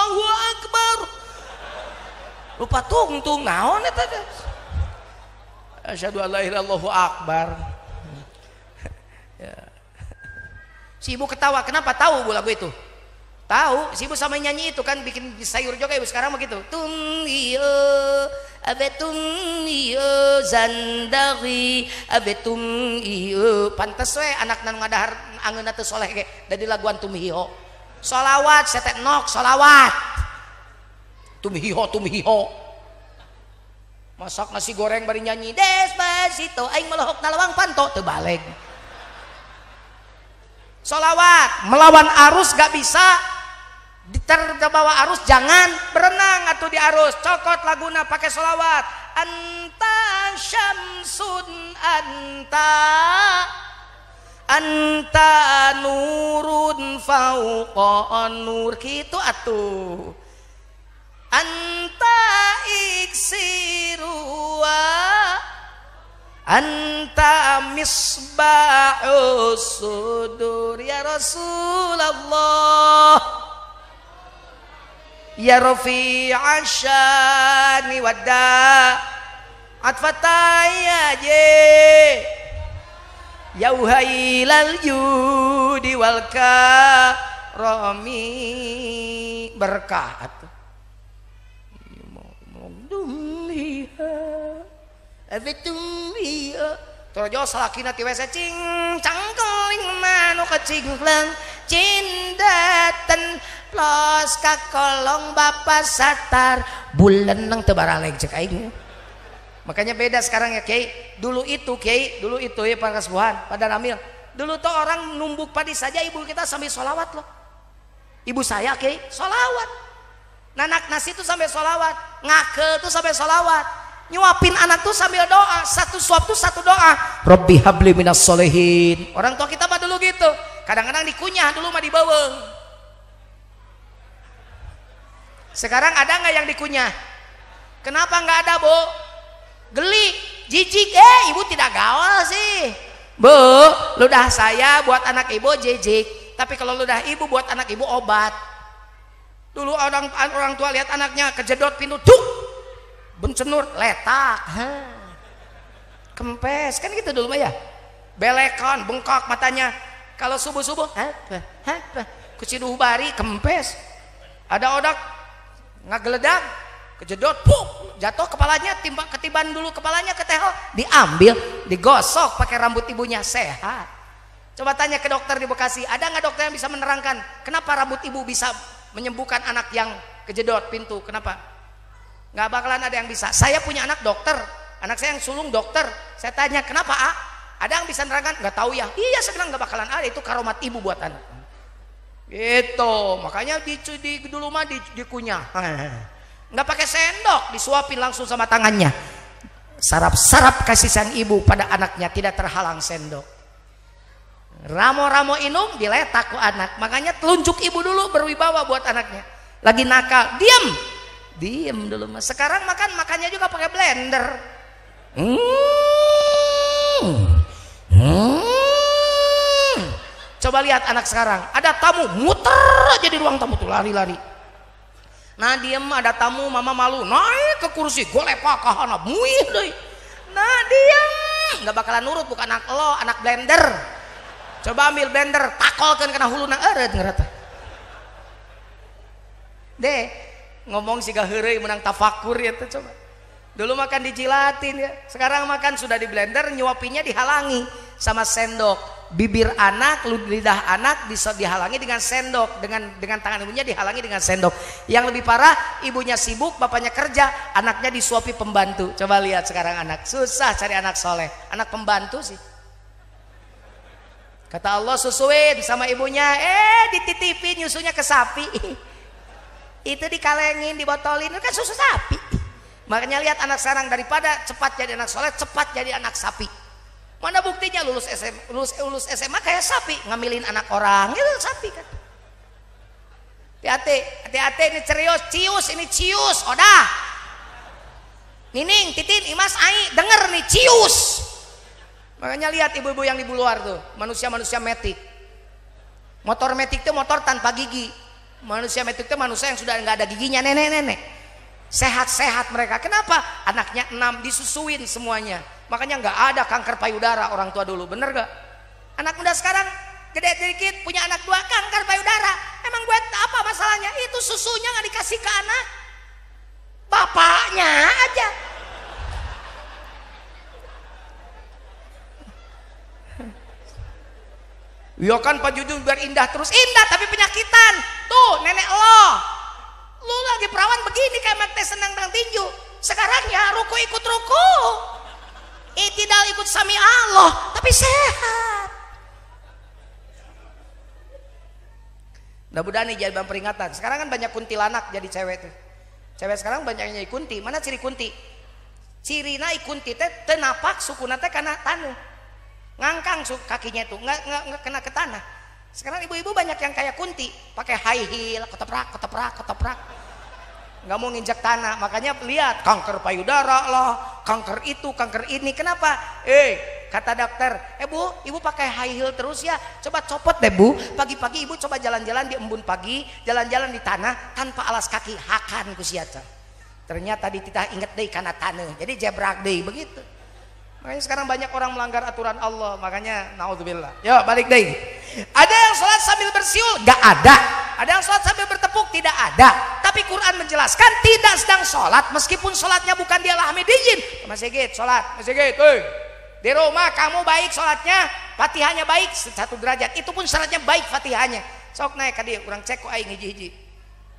Allahu akbar. Lupa tungtung naon eta teh. Asyhadu an la ilaha illallah akbar. Ya. Si ibu ketawa, kenapa tahu bu lagu itu? Tahu, si ibu sama nyanyi itu kan bikin sayur juga ibu sekarang begitu. Tum iyo abetum iyo zandari abetum iyo. Pantes we anak nanu ngadahar angeunna teu soleh ge dari laguan tum hiho. Sholawat setet nok sholawat. Tum hiho. Masak nasi goreng bari nyanyi Despacito aing melohok nalawang panto teu baleg. Sholawat melawan arus gak bisa. Terbawa arus jangan berenang atau di arus cokot laguna pakai sholawat. Anta syamsun anta nurun fauqa nur gitu atuh. Anta iksirua anta misbahus sudur ya Rasulullah. Ya Rafi'asyani wadda atfataya je yauhailal judi wal karami berkah atuh Trojo salakina ti WC cing cangkeling manu kecingkleng cindaten plos ka kolong bapak satar bulan nang teu baraleg cek aing. Makanya beda sekarang ya Kiai. Dulu itu ya para kesepuhan pada Ramil. Dulu tuh orang numbuk padi saja ibu kita sambil sholawat loh. Ibu saya Kiai sholawat. Nanak nasi tuh sambil sholawat. Ngake tuh sambil sholawat. Nyuapin anak tuh sambil doa. Satu suap tuh satu doa. Rabbi habli minas solehin. Orang tua kita mah dulu gitu. Kadang-kadang dikunyah dulu mah dibaweng. Sekarang ada nggak yang dikunyah? Kenapa nggak ada, Bu? Geli, jijik, ibu tidak gaul sih. Bu, ludah saya buat anak ibu jijik. Tapi kalau ludah ibu buat anak ibu obat. Dulu orang tua lihat anaknya kejedot pintu, tuh, bencenur, letak, kempes, kan gitu dulu ya. Belekon, bengkok matanya. Kalau subuh-subuh, kuciduh bari, kempes. Ada odak, ngageledak, kejedot, jatuh kepalanya, ketiban dulu kepalanya ke teho, diambil, digosok pakai rambut ibunya, sehat. Coba tanya ke dokter di Bekasi, ada nggak dokter yang bisa menerangkan kenapa rambut ibu bisa menyembuhkan anak yang kejedot pintu? Kenapa? Nggak bakalan ada yang bisa. Saya punya anak dokter, anak saya yang sulung dokter. Saya tanya kenapa ada yang bisa menerangkan? Nggak tahu ya. Iya sekarang nggak bakalan ada, itu karomat ibu buat anak. Gitu, makanya dulu mah dikunyah. Nggak pakai sendok, disuapin langsung sama tangannya. Sarap-sarap kasih sayang ibu pada anaknya tidak terhalang sendok. Ramo-ramo inung diletak ke anak. Makanya telunjuk ibu dulu berwibawa buat anaknya. Lagi nakal, diam dulu mas. Sekarang makannya juga pakai blender. Coba lihat anak sekarang, ada tamu muter aja di ruang tamu tuh lari-lari. Nah diem ada tamu mama malu naik ke kursi golepak kahana muih deh. Nah diem nggak bakalan nurut, bukan anak lo, anak blender. Coba ambil blender takolkan kena huluna eret ngerata. Deh ngomong siga heureuy menang tafakur ya tuh coba. Dulu makan dijilatin ya, sekarang makan sudah di blender, nyuapinya dihalangi sama sendok. Bibir anak, lidah anak bisa dihalangi dengan sendok, dengan tangan ibunya dihalangi dengan sendok. Yang lebih parah, ibunya sibuk, bapaknya kerja, anaknya disuapi pembantu. Coba lihat sekarang anak, susah cari anak soleh, anak pembantu sih. Kata Allah susuin sama ibunya, dititipin nyusunya ke sapi. Itu dikalengin, dibotolin, itu kan susu sapi. Makanya lihat anak sekarang, daripada cepat jadi anak soleh, cepat jadi anak sapi. Mana buktinya lulus SMA kayak sapi, ngambilin anak orang, itu sapi kan. Hati-hati ini serius, ini cius, odah. Nining, Titin, Imas, Ai, denger nih cius. Makanya lihat ibu-ibu yang di luar tuh, manusia-manusia metik. Motor metik itu motor tanpa gigi. Manusia metik itu manusia yang sudah nggak ada giginya, nenek-nenek. Sehat-sehat mereka. Kenapa? Anaknya 6 disusuin semuanya. Makanya nggak ada kanker payudara orang tua dulu, bener gak? Anak muda sekarang gede dikit punya anak 2 kanker payudara. Emang gue apa masalahnya? Itu susunya nggak dikasih ke anak, bapaknya aja. Ya kan Pak Jujur biar indah terus, indah tapi penyakitan. Tuh nenek lu lagi perawan begini kayak mati senang dengan tinju. Sekarang ya ruku ikut ruku, tidak ikut sami Allah, tapi sehat. Mudah-mudahan nih jadi peringatan. Sekarang kan banyak kuntilanak jadi cewek tuh. Cewek sekarang banyaknya kunti. Mana ciri kunti? Cirina kunti teh tenapak sukuna teh kana tanu. Ngangkang kakinya itu nggak kena ke tanah. Sekarang ibu-ibu banyak yang kayak kunti, pakai high heel, ketoprak, nggak mau nginjak tanah. Makanya lihat kanker payudara loh, kanker itu, kanker ini. Kenapa? Kata dokter, bu, ibu pakai high heel terus ya. Coba copot deh bu. Pagi-pagi ibu coba jalan-jalan di embun pagi, jalan-jalan di tanah tanpa alas kaki, hakan kusiaca. ternyata dititah inget deh karena tanah, jadi jebrak deh begitu. Makanya sekarang banyak orang melanggar aturan Allah, makanya naudzubillah. Yuk balik deh. Ada yang sholat sambil bersiul? Gak ada. Ada yang sholat sambil bertepuk? Tidak ada. Tapi Quran menjelaskan tidak sedang sholat meskipun sholatnya bukan dia Hamidijin. Mas Sigit sholat, Mas Sigit, di rumah kamu baik sholatnya, fatihahnya baik 1 derajat, itu pun syaratnya baik fatihahnya. Sok naik ke dia, kurang cek kok aing hiji-hiji.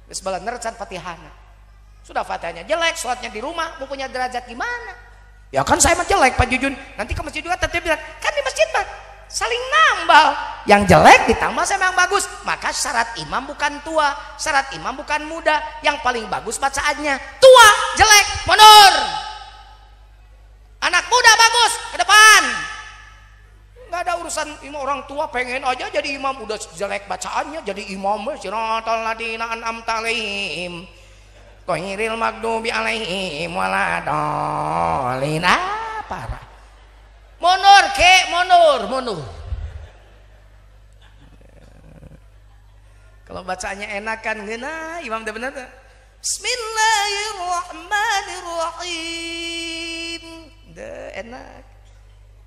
Geus bala nercan fatihahna. Sudah fatihahnya jelek, sholatnya di rumah, mau punya derajat gimana? Ya kan saya mah jelek Pak Jujun, nanti ke masjid juga tetap bilang, kan di masjid mah saling nambal, yang jelek ditambah sama yang bagus. Maka syarat imam bukan tua, syarat imam bukan muda, yang paling bagus bacaannya. Tua jelek mundur, anak muda bagus ke depan. Nggak ada urusan imam. Orang tua pengen aja jadi imam, udah jelek bacaannya jadi imam. Siratal ladzina an'amta 'alaihim ghairil maghdubi 'alaihim waladhdallin. Parah. Mundur ke, mundur. Kalau bacaannya enak kan geuna imam teh bener. Bismillahirrahmanirrahim. Enak.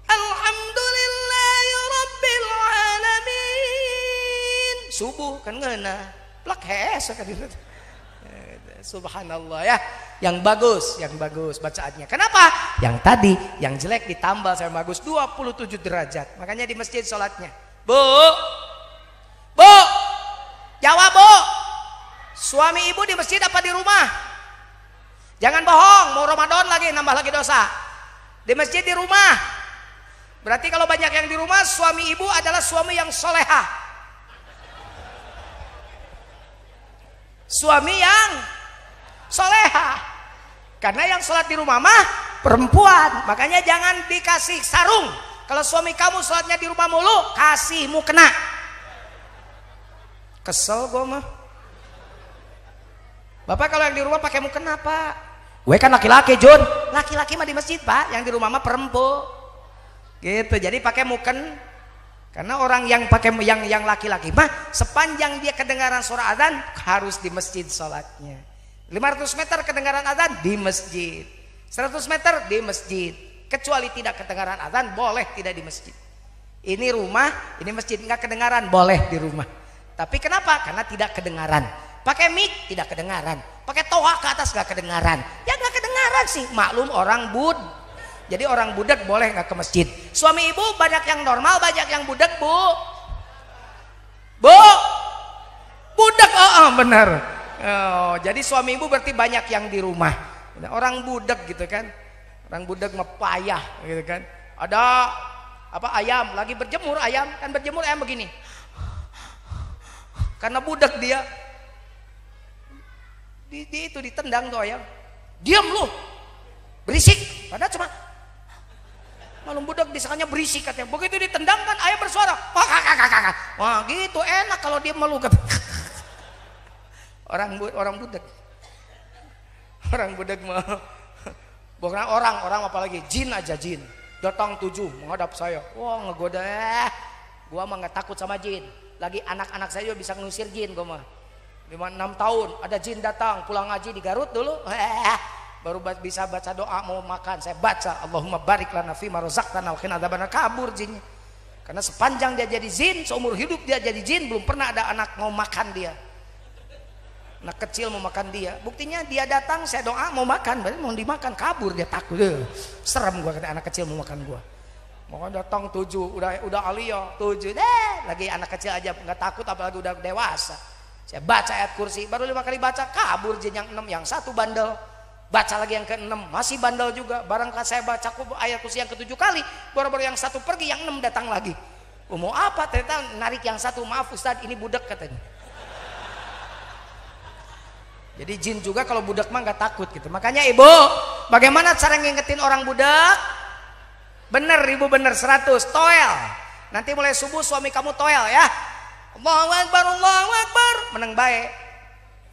Alhamdulillahirabbil alamin. Subuh kan ngeuna. Plak hese ka dieu. Subhanallah ya. Yang bagus bacaannya. Kenapa? Yang tadi yang jelek ditambah sama bagus 27 derajat. Makanya di masjid sholatnya. Bu. Jawab, Bu. Suami ibu di masjid apa di rumah? Jangan bohong, mau Ramadan lagi nambah lagi dosa. Di masjid di rumah. Berarti kalau banyak yang di rumah, suami ibu adalah suami yang solehah. Suami yang solehah. Karena yang sholat di rumah mah perempuan. Makanya jangan dikasih sarung. Kalau suami kamu sholatnya di rumah mulu, kasihmu kena. Kesel gue mah. Bapak kalau yang di rumah pakai mukena Pak. Gue kan laki-laki Jun. Laki-laki mah di masjid Pak. Yang di rumah mah perempuan. Gitu. Jadi pakai muken. Karena orang yang pakai yang laki-laki mah sepanjang dia kedengaran suara adzan harus di masjid sholatnya. 500 meter kedengaran adzan di masjid. 100 meter di masjid. Kecuali tidak kedengaran adzan boleh tidak di masjid. Ini rumah, ini masjid nggak kedengaran boleh di rumah. Tapi kenapa? Karena tidak kedengaran. Pakai mic tidak kedengaran. Pakai toa ke atas nggak kedengaran. Ya nggak kedengaran sih. Maklum orang bud. Jadi orang budak boleh nggak ke masjid. Suami ibu banyak yang normal, banyak yang budak Bu. Budak. Benar. Oh, jadi suami ibu berarti banyak yang di rumah. Orang budak gitu kan. Orang budak mah payah gitu kan. Ada apa ayam lagi berjemur, ayam kan berjemur ayam begini. Karena budak dia itu ditendang tuh ayam. Diam lu. Berisik. Padahal cuma malam budak disangkanya berisik katanya. Begitu ditendang kan ayam bersuara. Wah, gitu enak kalau dia malu kata. Orang budak. Orang budak mah bukan orang apalagi jin aja jin. Datang 7 menghadap saya. Wah, ngegoda. Gua mah nggak takut sama jin. Lagi anak-anak saya juga bisa ngusir jin gua mah. 5-6 tahun ada jin datang pulang ngaji di Garut dulu. Baru bisa baca doa mau makan. Saya baca Allahumma barik lana fima razaqtana wa qina adzabannar, kabur jinnya. Karena sepanjang dia jadi jin, seumur hidup dia jadi jin, belum pernah ada anak mau makan dia. Anak kecil mau makan dia. Buktinya dia datang, saya doa mau makan, berarti mau dimakan, kabur dia takut. Serem gua kata anak kecil mau makan gua. Mau datang 7, udah aliyah 7 lagi anak kecil aja nggak takut apalagi udah dewasa. Saya baca ayat kursi, baru 5 kali baca kabur jin yang 6, yang 1 bandel. Baca lagi yang ke-6 masih bandel juga. Barangkali saya baca ayat kursi yang ke-7 kali, baru-baru yang 1 pergi, yang 6 datang lagi. Mau apa? Ternyata narik yang 1, maaf Ustaz ini budak katanya. Jadi jin juga kalau budak mah nggak takut gitu. Makanya ibu, bagaimana cara ngingetin orang budak? Bener ibu, bener 100 toel. Nanti mulai subuh suami kamu toel ya. Allahu Akbar, Allahu Akbar. Meneng baik.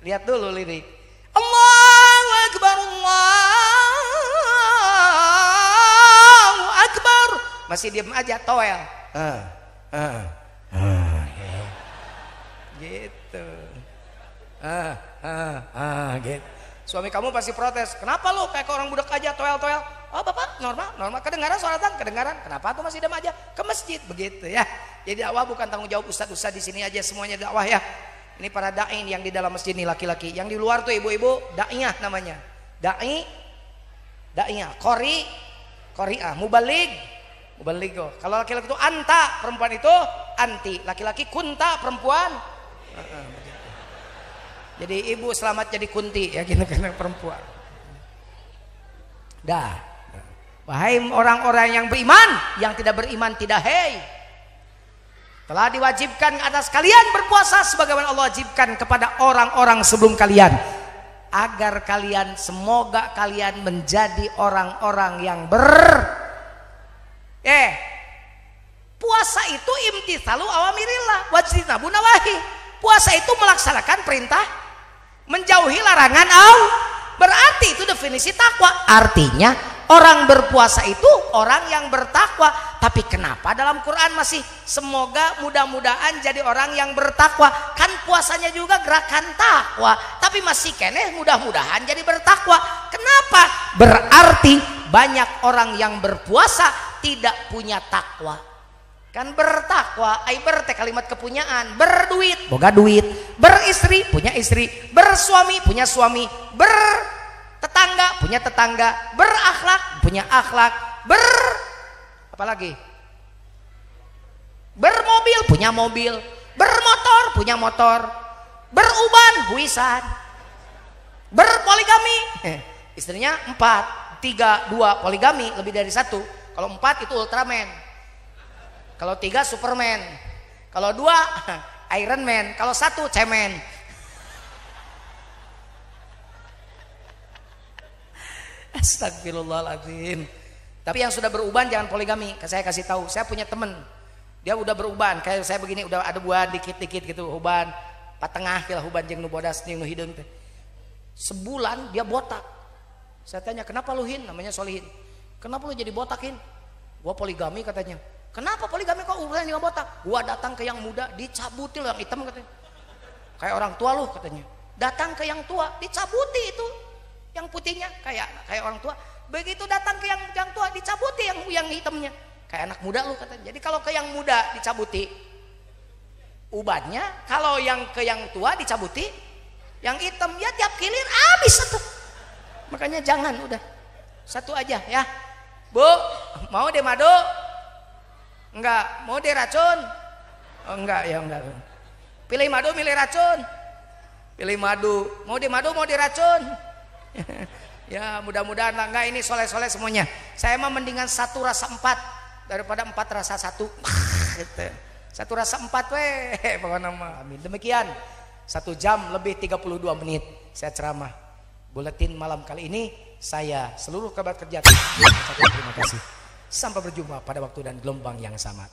Lihat dulu lirik. Allahu Akbar, Allahu Akbar. Masih diem aja toel. Gitu. Gitu. Suami kamu pasti protes. Kenapa lu kayak orang budak aja toel-toel? Oh bapak normal, normal. Kedengaran suara azan, kedengaran. Kenapa tuh masih diam aja? Ke masjid begitu ya. Jadi dakwah bukan tanggung jawab ustadz-ustadz di sini aja, semuanya dakwah ya. Ini para dai yang di dalam masjid ini laki-laki. Yang di luar tuh ibu-ibu daiyah namanya. Daiyah, qori'ah, mubalig. Kalau laki-laki itu anta, perempuan itu anti. Laki-laki kunta, perempuan. Jadi ibu selamat jadi kunti ya gitu karena perempuan. Dah. Wahai orang-orang yang beriman, yang tidak beriman tidak hei. Telah diwajibkan atas kalian berpuasa sebagaimana Allah wajibkan kepada orang-orang sebelum kalian, agar kalian semoga kalian menjadi orang-orang yang puasa itu imtithalu awamirillah wajtinabu nawahi. Puasa itu melaksanakan perintah, menjauhi larangan berarti itu definisi takwa. Artinya orang berpuasa itu orang yang bertakwa. Tapi kenapa dalam Quran masih semoga mudah-mudahan jadi orang yang bertakwa? Kan puasanya juga gerakan takwa, tapi masih keneh mudah-mudahan jadi bertakwa. Kenapa? Berarti banyak orang yang berpuasa tidak punya takwa. Kan bertakwa, berte kalimat kepunyaan, berduit, boga duit, beristri, punya istri, bersuami, punya suami, bertetangga, punya tetangga, berakhlak, punya akhlak, apalagi? Bermobil, punya mobil, bermotor, punya motor, beruban, huisan, berpoligami, istrinya 4, 3, 2, poligami, lebih dari 1. Kalau 4 itu Ultraman. Kalau 3 Superman, kalau 2 Iron Man, kalau 1 cemen. Astagfirullahaladzim. Tapi yang sudah beruban jangan poligami. Saya kasih tahu, saya punya temen, dia udah beruban kayak saya begini, udah ada buah dikit-dikit gitu, uban patengah kira uban jeung nu bodas jeung nu hideung teh. Sebulan dia botak. Saya tanya, kenapa lu Hin? Namanya Solihin. Kenapa lu jadi botakin? Gua poligami katanya. Kenapa poligami kok urusan dengan botak? Gua datang ke yang muda dicabuti yang hitam katanya. Kayak orang tua lu katanya. Datang ke yang tua dicabuti itu yang putihnya kayak orang tua. Begitu datang ke yang tua dicabuti yang hitamnya. Kayak anak muda lu katanya. Jadi kalau ke yang muda dicabuti ubannya, kalau yang ke yang tua dicabuti yang hitam, ya tiap kilir habis satu. Makanya jangan, udah satu aja ya. Bu, mau deh madu? Enggak. Mau deh racun? Oh, enggak ya, enggak. Pilih madu, milih racun. Pilih madu. Mau deh madu, mau deh racun. Ya mudah-mudahan lah. Enggak, ini soleh-soleh semuanya. Saya mah mendingan 1 rasa 4 daripada 4 rasa 1. Gitu. 1 rasa 4 weh. Pokoknya mah. Amin. Demikian 1 jam lebih 32 menit saya ceramah. Buletin malam kali ini saya seluruh kerabat kerja terima kasih. Sampai berjumpa pada waktu dan gelombang yang sama.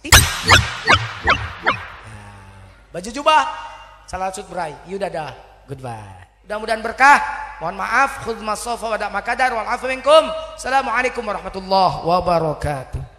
Baju jubah, salat sud berai, yudada, goodbye. Mudah-mudahan berkah. Mohon maaf, khudz masofa wa da makadar wal afu minkum. Assalamualaikum warahmatullahi wabarakatuh.